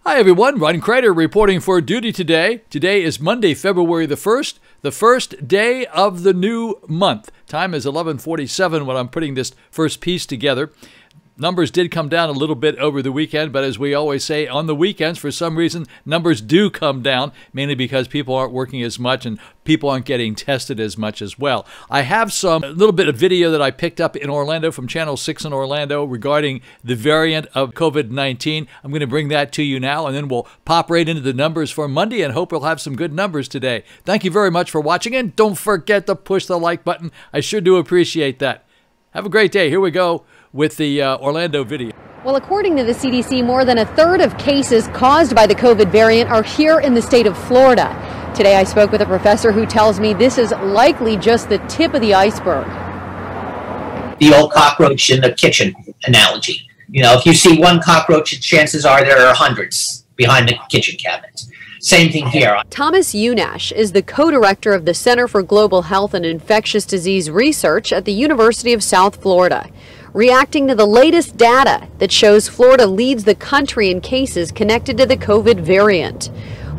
Hi everyone, Ron Crider reporting for duty today. Today is Monday, February the 1st, the first day of the new month. Time is 11:47 when I'm putting this first piece together. Numbers did come down a little bit over the weekend, but as we always say, on the weekends, for some reason, numbers do come down, mainly because people aren't working as much and people aren't getting tested as much as well. I have a little bit of video that I picked up in Orlando from Channel 6 in Orlando regarding the variant of COVID-19. I'm going to bring that to you now, and then we'll pop right into the numbers for Monday and hope we'll have some good numbers today. Thank you very much for watching, and don't forget to push the like button. I sure do appreciate that. Have a great day. Here we go with the Orlando video. Well, according to the CDC, more than a third of cases caused by the COVID variant are here in the state of Florida. Today I spoke with a professor who tells me this is likely just the tip of the iceberg. The old cockroach in the kitchen analogy. You know, if you see one cockroach, chances are there are hundreds behind the kitchen cabinet. Same thing here. Thomas Unash is the co-director of the Center for Global Health and Infectious Disease Research at the University of South Florida, reacting to the latest data that shows Florida leads the country in cases connected to the COVID variant.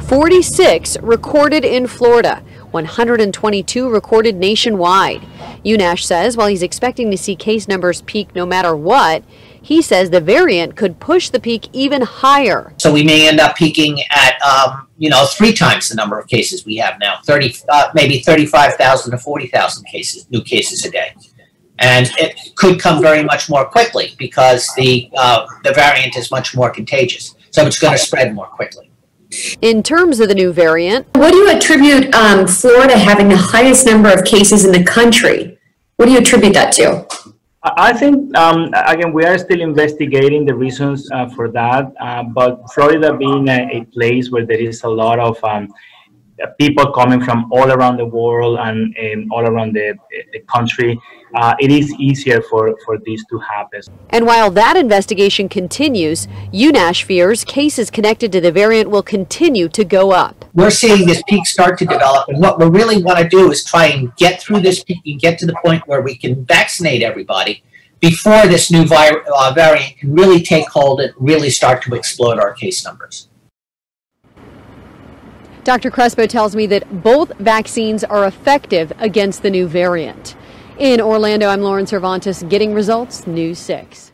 46 recorded in Florida, 122 recorded nationwide. Unash says while he's expecting to see case numbers peak no matter what, he says the variant could push the peak even higher. So we may end up peaking at, 3 times the number of cases we have now, maybe 35,000 to 40,000 cases, new cases a day. And it could come very much more quickly because the variant is much more contagious. So it's going to spread more quickly. In terms of the new variant, what do you attribute Florida having the highest number of cases in the country? What do you attribute that to? I think, again, we are still investigating the reasons for that, but Florida being a place where there is a lot of people coming from all around the world and all around the country, it is easier for this to happen. And while that investigation continues, Unash fears cases connected to the variant will continue to go up. We're seeing this peak start to develop, and what we really want to do is try and get through this peak and get to the point where we can vaccinate everybody before this new variant can really take hold and really start to explode our case numbers. Dr. Crespo tells me that both vaccines are effective against the new variant. In Orlando, I'm Lauren Cervantes, getting results, News 6.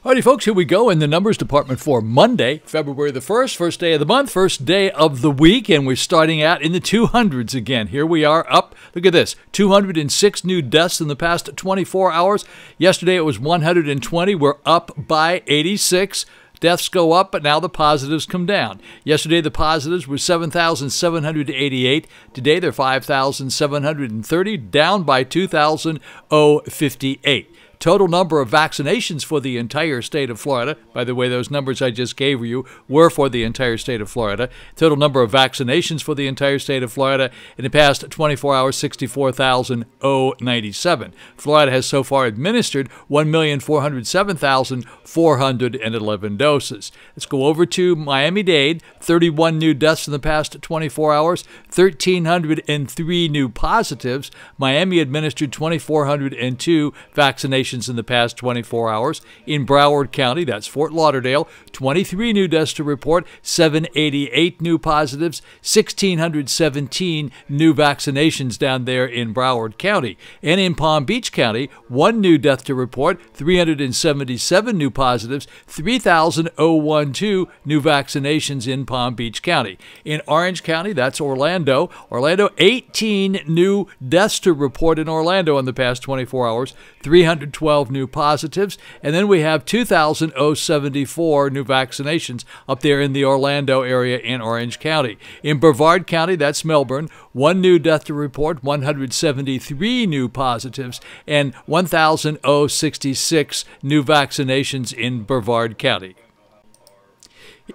Alrighty, folks, here we go in the numbers department for Monday, February the 1st, first day of the month, first day of the week, and we're starting out in the 200s again. Here we are up, look at this, 206 new deaths in the past 24 hours. Yesterday it was 120. We're up by 86. Deaths go up, but now the positives come down. Yesterday, the positives were 7,788. Today, they're 5,730, down by 2,058. Total number of vaccinations for the entire state of Florida, by the way, those numbers I just gave you were for the entire state of Florida. Total number of vaccinations for the entire state of Florida in the past 24 hours, 64,097. Florida has so far administered 1,407,411 doses. Let's go over to Miami-Dade. 31 new deaths in the past 24 hours, 1,303 new positives. Miami administered 2,402 vaccinations in the past 24 hours. In Broward County, that's Fort Lauderdale, 23 new deaths to report, 788 new positives, 1,617 new vaccinations down there in Broward County. And in Palm Beach County, 1 new death to report, 377 new positives, 3,012 new vaccinations in Palm Beach County. In Orange County, that's Orlando. Orlando, 18 new deaths to report in Orlando in the past 24 hours, 312 new positives, and then we have 2,074 new vaccinations up there in the Orlando area in Orange County. In Brevard County, that's Melbourne, 1 new death to report, 173 new positives, and 1,066 new vaccinations in Brevard County.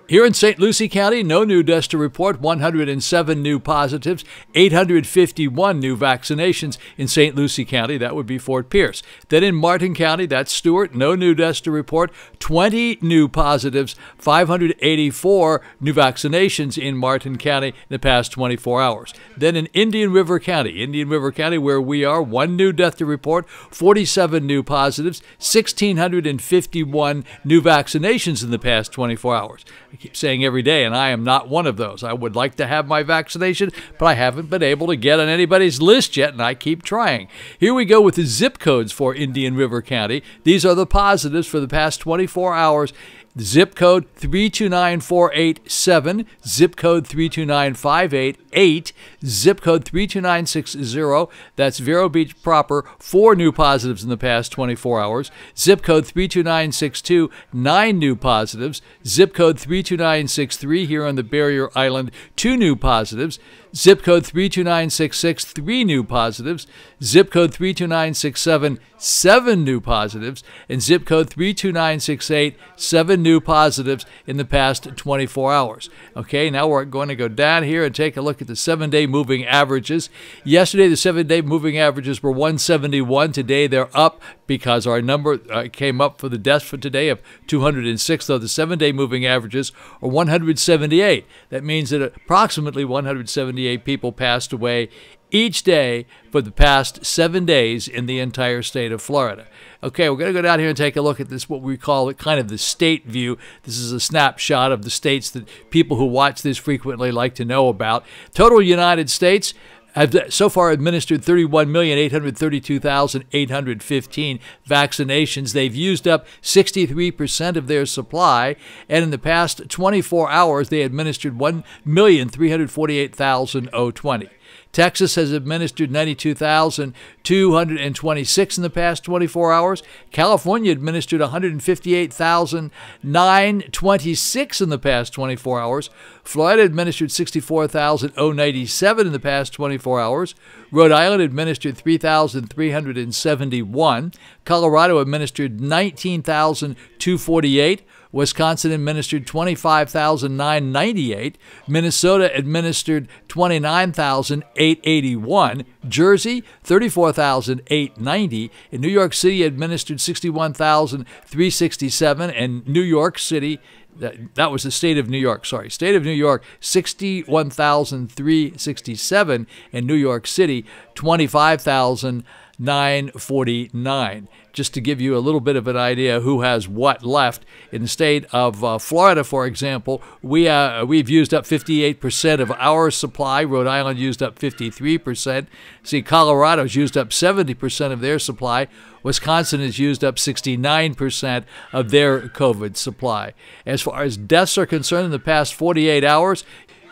Here in St. Lucie County, no new deaths to report, 107 new positives, 851 new vaccinations in St. Lucie County. That would be Fort Pierce. Then in Martin County, that's Stewart, no new deaths to report, 20 new positives, 584 new vaccinations in Martin County in the past 24 hours. Then in Indian River County, where we are, 1 new death to report, 47 new positives, 1,651 new vaccinations in the past 24 hours. I keep saying every day, and I am not one of those. I would like to have my vaccination, but I haven't been able to get on anybody's list yet, and I keep trying. Here we go with the zip codes for Indian River County. These are the positives for the past 24 hours. Zip code 329487, zip code 329588, zip code 32960. That's Vero Beach proper, 4 new positives in the past 24 hours. Zip code 32962, 9 new positives. Zip code 32963 here on the Barrier Island, 2 new positives. Zip code 32966, 3 new positives. Zip code 32967, 7 new positives. And zip code 32968, 7 new positives in the past 24 hours. Okay, now we're going to go down here and take a look at the 7-day moving averages. Yesterday, the 7-day moving averages were 171. Today, they're up because our number came up for the deaths for today of 206, though the 7-day moving averages are 178. That means that approximately 178 people passed away each day for the past 7 days in the entire state of Florida. Okay, we're going to go down here and take a look at this, what we call it kind of the state view. This is a snapshot of the states that people who watch this frequently like to know about. Total United States have so far administered 31,832,815 vaccinations. They've used up 63% of their supply, and in the past 24 hours, they administered 1,348,020. Texas has administered 92,226 in the past 24 hours. California administered 158,926 in the past 24 hours. Florida administered 64,097 in the past 24 hours. Rhode Island administered 3,371. Colorado administered 19,248. Wisconsin administered 25,998. Minnesota administered 29,881. Jersey, 34,890. And New York City administered 61,367. And New York City, that was the state of New York, sorry. State of New York, 61,367. And New York City, 25,949. Just to give you a little bit of an idea who has what left. In the state of Florida, for example, we've used up 58% of our supply. Rhode Island used up 53%. See, Colorado's used up 70% of their supply. Wisconsin has used up 69% of their COVID supply. As far as deaths are concerned in the past 48 hours,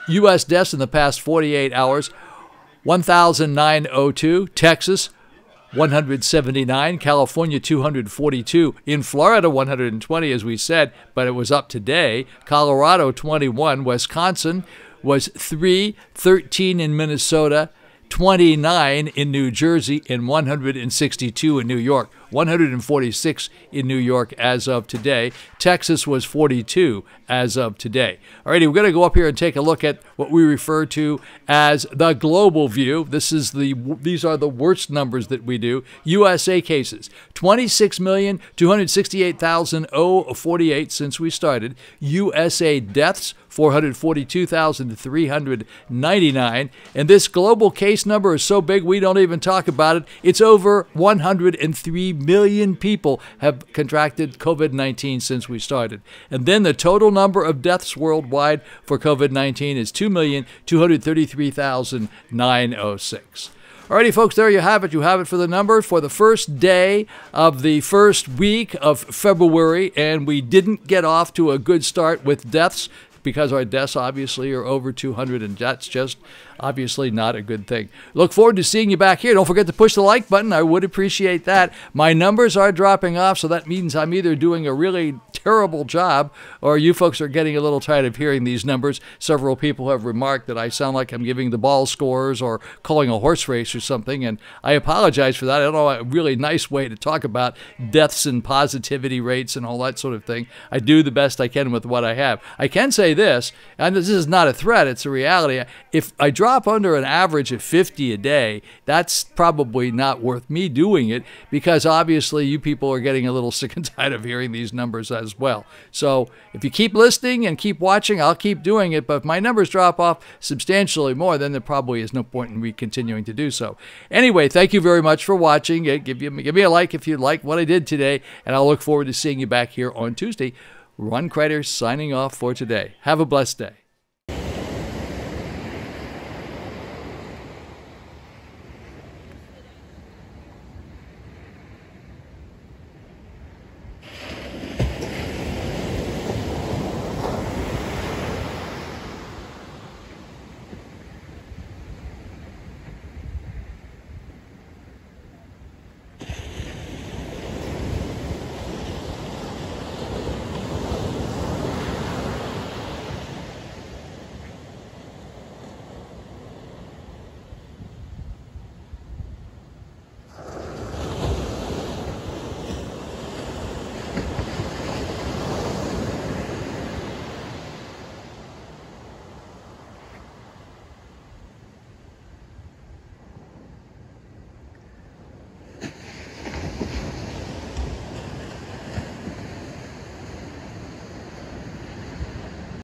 U.S. deaths in the past 48 hours, 1,902. Texas, 179, California 242, in Florida 120 as we said, but it was up today. Colorado 21, Wisconsin was 3, 13 in Minnesota, 29 in New Jersey, and 162 in New York. 146 in New York as of today. Texas was 42 as of today. Alrighty, we're going to go up here and take a look at what we refer to as the global view. These are the worst numbers that we do. USA cases, 26,268,048 since we started. USA deaths, 442,399. And this global case number is so big we don't even talk about it. It's over 103 million people have contracted COVID-19 since we started. And then the total number of deaths worldwide for COVID-19 is 2,233,906. Alrighty, folks, there you have it. You have it for the number for the first day of the first week of February, and we didn't get off to a good start with deaths, because our deaths obviously are over 200, and that's just obviously not a good thing. Look forward to seeing you back here. Don't forget to push the like button. I would appreciate that. My numbers are dropping off, so that means I'm either doing a really terrible job or you folks are getting a little tired of hearing these numbers. Several people have remarked that I sound like I'm giving the ball scores or calling a horse race or something, and I apologize for that. I don't know a really nice way to talk about deaths and positivity rates and all that sort of thing. I do the best I can with what I have. I can say this, and this is not a threat, it's a reality. If I drop under an average of 50 a day, that's probably not worth me doing it, because obviously you people are getting a little sick and tired of hearing these numbers as well. So if you keep listening and keep watching, I'll keep doing it, but if my numbers drop off substantially more, then there probably is no point in me continuing to do so. Anyway, thank you very much for watching. Give me a like if you like what I did today, and I'll look forward to seeing you back here on Tuesday Ron Crider signing off for today. Have a blessed day.